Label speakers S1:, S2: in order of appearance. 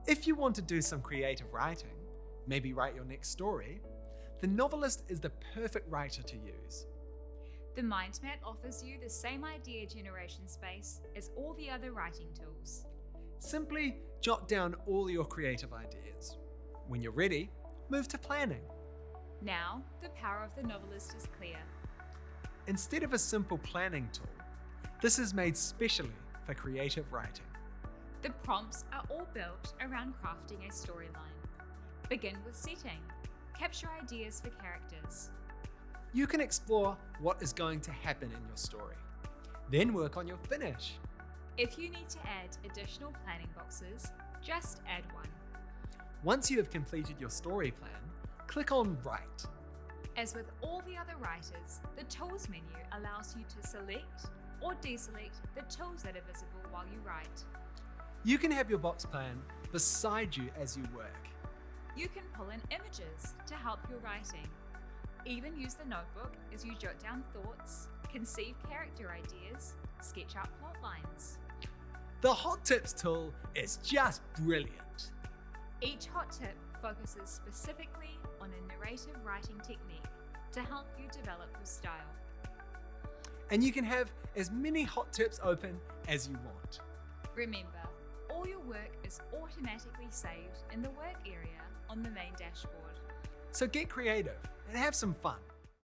S1: If you want to do some creative writing, maybe write your next story, the Novelist is the perfect writer to use.
S2: The mind map offers you the same idea generation space as all the other writing tools.
S1: Simply jot down all your creative ideas. When you're ready, move to planning.
S2: Now, the power of the Novelist is clear.
S1: Instead of a simple planning tool, this is made specially for creative writing.
S2: The prompts are all built around crafting a storyline. Begin with setting. Capture ideas for characters.
S1: You can explore what is going to happen in your story. Then work on your finish.
S2: If you need to add additional planning boxes, just add one.
S1: Once you have completed your story plan, click on Write.
S2: As with all the other writers, the Tools menu allows you to select or deselect the tools that are visible while you write.
S1: You can have your box plan beside you as you work.
S2: You can pull in images to help your writing. Even use the notebook as you jot down thoughts, conceive character ideas, sketch out plot lines.
S1: The Hot Tips tool is just brilliant.
S2: Each hot tip focuses specifically on a narrative writing technique to help you develop your style.
S1: And you can have as many hot tips open as you want.
S2: Remember, all your work is automatically saved in the work area on the main dashboard.
S1: So get creative and have some fun.